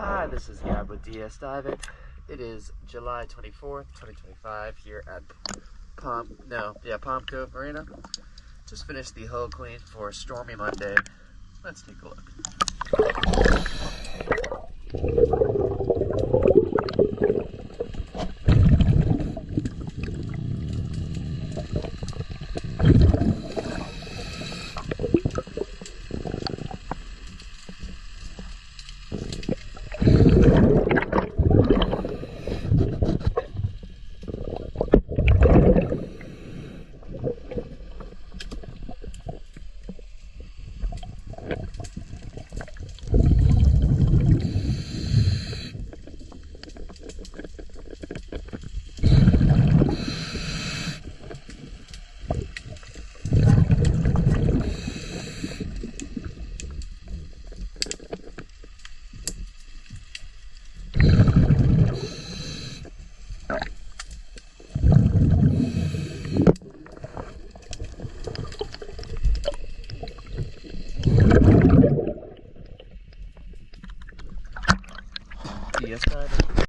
Hi, this is Gab with DS Diving. It is July 24th, 2025 here at Palm Cove Marina. Just finished the hull clean for Stormy Monday. Let's take a look. DS Diving.